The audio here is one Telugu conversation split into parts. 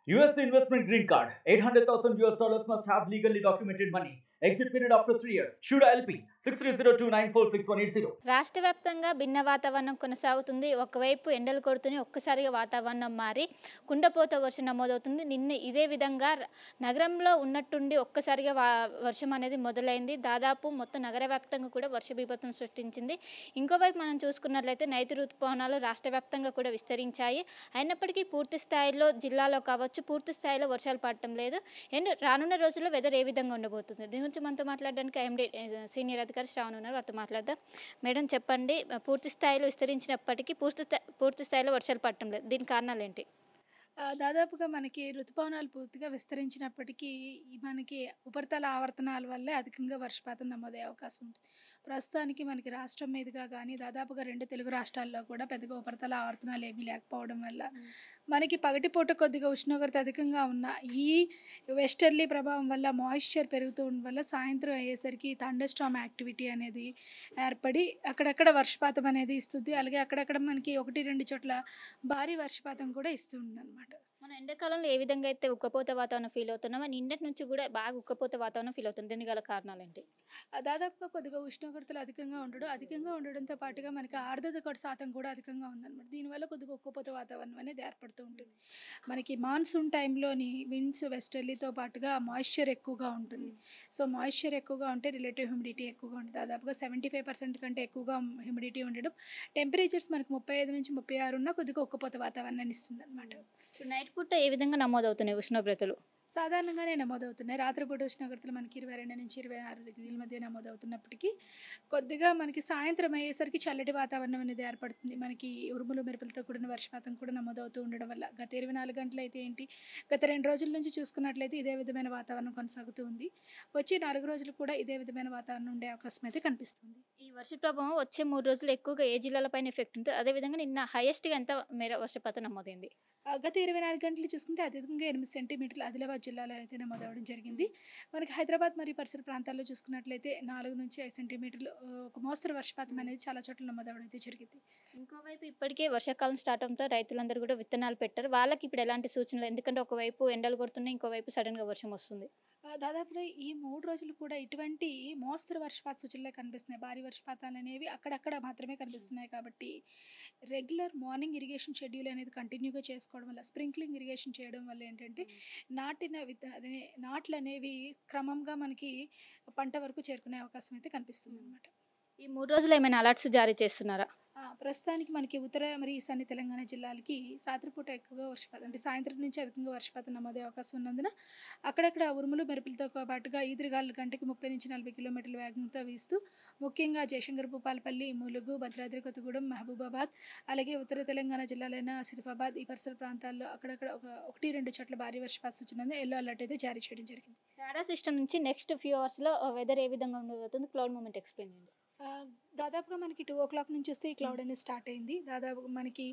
US investment green card. $800,000 must have legally documented money. Exit period after 3 years. Shuda LP 6302946180. రాష్ట్ర వ్యాప్తంగా భిన్న వాతావరణం కొనసాగుతుంది. ఒకవైపు ఎండలు కొడుతూనే ఒక్కసారిగా వాతావరణం మారి కుండపోత వర్షం నమోదవుతుంది. నిన్న ఇదే విధంగా నగరంలో ఉన్నట్టుండి ఒక్కసారిగా వర్షం అనేది మొదలైంది. దాదాపు మొత్తం నగర వ్యాప్తంగా కూడా వర్ష బీభత్సం సృష్టించింది. ఇంకోవైపు మనం చూసుకున్నట్లయితే నైరుతి ఋతుపవనాలు రాష్ట్ర వ్యాప్తంగా కూడా విస్తరించాయి. అయినప్పటికీ పూర్తి స్థాయిలో జిల్లాలో కావచ్చు పూర్తి స్థాయిలో వర్షాలు పడటం లేదు. అండ్ రానున్న రోజుల్లో వెదర్ ఏ విధంగా ఉండబోతుంది దీని గురించి మనతో మాట్లాడడానికి ఎండి సీనియర్ అధికారి శ్రావణ్ ఉన్నారు. వారితో మాట్లాడదాం. మేడం చెప్పండి, పూర్తి స్థాయిలో విస్తరించినప్పటికీ పూర్తి స్థాయిలో వర్షాలు పడటం లేదు, దీని కారణాలు ఏంటి? దాదాపుగా మనకి ఋతుపవనాలు పూర్తిగా విస్తరించినప్పటికీ మనకి ఉపరితల ఆవర్తనాల వల్లే అధికంగా వర్షపాతం నమోదయ్యే అవకాశం ఉంటుంది. ప్రస్తుతానికి మనకి రాష్ట్రం మీదుగా కానీ దాదాపుగా 2 తెలుగు రాష్ట్రాల్లో కూడా పెద్దగా ఉపరితల ఆవర్తనాలు ఏమీ లేకపోవడం వల్ల మనకి పగటిపూట కొద్దిగా ఉష్ణోగ్రత అధికంగా ఉన్న ఈ వెస్టర్లీ ప్రభావం వల్ల మాయిశ్చర్ పెరుగుతూ ఉండడం వల్ల సాయంత్రం అయ్యేసరికి థండర్ స్టార్మ్ యాక్టివిటీ అనేది ఏర్పడి అక్కడక్కడ వర్షపాతం అనేది ఇస్తుంది. అలాగే అక్కడక్కడ మనకి 1-2 చోట్ల భారీ వర్షపాతం కూడా ఇస్తుంది అన్నమాట. మన ఎండాకాలంలో ఏ విధంగా అయితే ఉక్కపోత వాతావరణం ఫీల్ అవుతున్నామో నిన్నటి నుంచి కూడా బాగా ఉక్కపోత వాతావరణం ఫీల్ అవుతుంది. దీనికి గల కారణాలు ఏంటి? దాదాపుగా కొద్దిగా ఉష్ణోగ్రతలు అధికంగా ఉండడంతో పాటుగా మనకి ఆర్ద్రత శాతం కూడా అధికంగా ఉందన్నమాట. దీనివల్ల కొద్దిగా ఉక్కపోత వాతావరణం అనేది ఏర్పడుతూ ఉంటుంది. మనకి మాన్సూన్ టైంలోని విండ్స్ వెస్టర్లీతో పాటుగా మాయిశ్చర్ ఎక్కువగా ఉంటుంది. సో మాయిశ్చర్ ఎక్కువగా ఉంటే రిలేటివ్ హ్యూమిడిటీ ఎక్కువగా ఉంటుంది. దాదాపుగా 75% కంటే ఎక్కువగా హ్యూమిడిటీ ఉండడం, టెంపరేచర్స్ మనకి 35 నుంచి 36 ఉన్న కొద్దిగా ఉక్కపోత వాతావరణాన్ని ఇస్తుంది అనమాట. నైట్ పూట ఏ విధంగా నమోదవుతున్నాయి ఉష్ణోగ్రతలు? సాధారణంగానే నమోదవుతున్నాయి. రాత్రిపూట ఉష్ణోగ్రతలు మనకి 22 నుంచి 26 డిగ్రీల మధ్య నమోదవుతున్నప్పటికీ కొద్దిగా మనకి సాయంత్రం అయ్యేసరికి చల్లటి వాతావరణం అనేది ఏర్పడుతుంది. మనకి ఉరుములు మెరుపులతో కూడిన వర్షపాతం కూడా నమోదవుతూ ఉండడం వల్ల గత 24 గంటలు అయితే ఏంటి, గత 2 రోజుల నుంచి చూసుకున్నట్లయితే ఇదే విధమైన వాతావరణం కొనసాగుతూ ఉంది. వచ్చే 4 రోజులు కూడా ఇదే విధమైన వాతావరణం ఉండే అవకాశం అయితే కనిపిస్తుంది. ఈ వర్ష ప్రభావం వచ్చే 3 రోజులు ఎక్కువగా ఏ జిల్లాలపైన ఎఫెక్ట్ ఉంటుంది? అదేవిధంగా నిన్న హైయెస్ట్గా ఎంత మేర వర్షపాతం నమోదైంది? గత 24 గంటలు చూసుకుంటే అధికంగా 8 సెంటీమీటర్లు ఆదిలాబాద్ జిల్లాలో అయితే నమోదవడం జరిగింది. మనకి హైదరాబాద్ మరియు పరిసర ప్రాంతాల్లో చూసుకున్నట్లయితే 4 నుంచి 5 సెంటీమీటర్లు ఒక మోస్తరు వర్షపాతం అనేది చాలా చోట్ల నమోదవడం అయితే జరిగింది. ఇంకోవైపు ఇప్పటికే వర్షాకాలం స్టార్ట్ అవడంతో రైతులందరూ కూడా విత్తనాలు పెట్టారు. వాళ్ళకి ఇప్పుడు ఎలాంటి సూచనలు? ఎందుకంటే ఒకవైపు ఎండలు కొడుతున్నాయి, ఇంకోవైపు సడన్గా వర్షం వస్తుంది. దాదాపుగా ఈ 3 రోజులు కూడా ఇటువంటి మోస్తరు వర్షపాత సూచనలే కనిపిస్తున్నాయి. భారీ వర్షపాతాలు అనేవి అక్కడక్కడ మాత్రమే కనిపిస్తున్నాయి. కాబట్టి రెగ్యులర్ మార్నింగ్ ఇరిగేషన్ షెడ్యూల్ అనేది కంటిన్యూగా చేసుకోవడం వల్ల, స్ప్రింక్లింగ్ ఇరిగేషన్ చేయడం వల్ల ఏంటంటే నాట్లు అనేవి క్రమంగా మనకి పంట వరకు చేరుకునే అవకాశం అయితే కనిపిస్తుంది అనమాట. ఈ 3 రోజులు ఏమైనా అలర్ట్స్ జారీ చేస్తున్నారా? ప్రస్తుతానికి మనకి ఉత్తర మరియు ఈశాన్య తెలంగాణ జిల్లాలకి రాత్రిపూట ఎక్కువగా వర్షపాతం అంటే సాయంత్రం నుంచి అధికంగా వర్షపాతం నమోదే అవకాశం ఉన్నందున అక్కడక్కడ ఉరుములు మెరుపులతో పాటుగా ఈదురుగాలు గంటకి 30 నుంచి 40 కిలోమీటర్ల వేగంతో వీస్తూ ముఖ్యంగా జయశంకర్, భూపాలపల్లి, ములుగు, భద్రాద్రి కొత్తగూడెం, మహబూబాబాద్, అలాగే ఉత్తర తెలంగాణ జిల్లాలైన ఆసిఫాబాద్ ఈ పరిసర ప్రాంతాల్లో అక్కడక్కడ 1-2 చోట్ల భారీ వర్షపాత సూచన ఉంది. ఎల్లో అలర్ట్ అయితే జారీ చేయడం జరిగింది. రాడార్ సిస్టమ్ నుంచి నెక్స్ట్ ఫ్యూ అవర్స్లో వెదర్ ఏ విధంగా ఉండబోతుంది? క్లౌడ్ మూమెంట్ ఎక్స్ప్లెయిన్ చేయండి. దాదాపుగా మనకి 2 o'clock నుంచి వస్తే ఈ క్లౌడ్ అనేది స్టార్ట్ అయింది. దాదాపుగా మనకి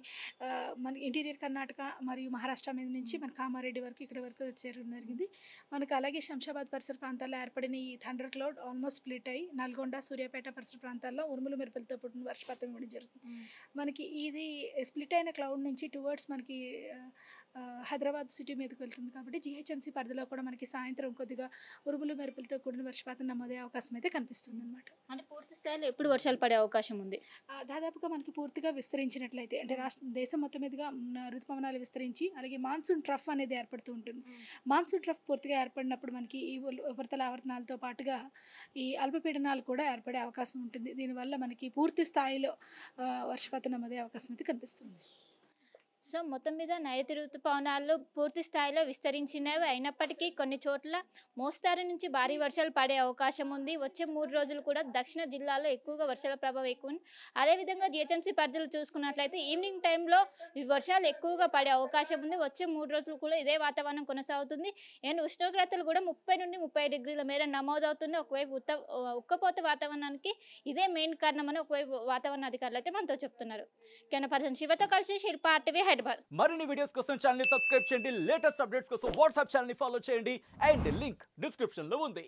ఇంటీరియర్ కర్ణాటక మరియు మహారాష్ట్ర మీద నుంచి మన కామారెడ్డి వరకు ఇక్కడ వరకు చేరడం జరిగింది. మనకి అలాగే శంషాబాద్ పరిసర ప్రాంతాల్లో ఏర్పడిన ఈ థండర్ క్లౌడ్ ఆల్మోస్ట్ స్ప్లిట్ అయ్యి నల్గొండ, సూర్యాపేట పరిసర ప్రాంతాల్లో ఉరుములు మెరుపులతో పుట్టిన వర్షపాతం ఇవ్వడం జరుగుతుంది. మనకి ఇది స్ప్లిట్ అయిన క్లౌడ్ నుంచి టువర్డ్స్ మనకి హైదరాబాద్ సిటీ మీదకి వెళ్తుంది. కాబట్టి GHMC పరిధిలో కూడా మనకి సాయంత్రం కొద్దిగా ఉరుములు మెరుపులతో కూడిన వర్షపాతం నమోదయ్యే అవకాశం అయితే కనిపిస్తుంది అనమాట. అంటే పూర్తి స్థాయిలో ఎప్పుడు వర్షాలు పడే అవకాశం ఉంది? దాదాపుగా మనకి పూర్తిగా విస్తరించినట్లయితే అంటే దేశం మొత్తం మీదుగా ఋతుపవనాలు విస్తరించి అలాగే మాన్సూన్ ట్రఫ్ అనేది ఏర్పడుతూ ఉంటుంది. మాన్సూన్ ట్రఫ్ పూర్తిగా ఏర్పడినప్పుడు మనకి ఈ ఉపరితల ఆవర్తనాలతో పాటుగా ఈ అల్పపీడనాలు కూడా ఏర్పడే అవకాశం ఉంటుంది. దీనివల్ల మనకి పూర్తి స్థాయిలో వర్షపాతం నమోదే అవకాశం అయితే కనిపిస్తుంది. సో మొత్తం మీద నైరుతి ఋతుపవనాలు పూర్తి స్థాయిలో విస్తరించినవి అయినప్పటికీ కొన్ని చోట్ల మోస్తారు నుంచి భారీ వర్షాలు పడే అవకాశం ఉంది. వచ్చే 3 రోజులు కూడా దక్షిణ జిల్లాలో ఎక్కువగా వర్షాల ప్రభావం ఎక్కువ ఉంది. అదేవిధంగా GHMC పరిధిలో చూసుకున్నట్లయితే ఈవినింగ్ టైంలో వర్షాలు ఎక్కువగా పడే అవకాశం ఉంది. వచ్చే 3 రోజులు కూడా ఇదే వాతావరణం కొనసాగుతుంది. అండ్ ఉష్ణోగ్రతలు కూడా 30 నుండి 35 డిగ్రీల మేర నమోదవుతుంది. ఒకవైపు ఉక్కపోత వాతావరణానికి ఇదే మెయిన్ కారణమని ఒకవైపు వాతావరణ అధికారులు అయితే మనతో చెప్తున్నారు. కెమెరా పర్సన్ శివతో కలిసి శిల్పా RTV హైదరాబాద్. మరిన్ని వీడియోస్ కోసం ఛానల్ ని సబ్స్క్రైబ్ చేయండి. లేటెస్ట్ అప్డేట్స్ కోసం వాట్సాప్ ఛానల్ ని ఫాలో చేయండి. అండ్ లింక్ డిస్క్రిప్షన్ లో ఉంది.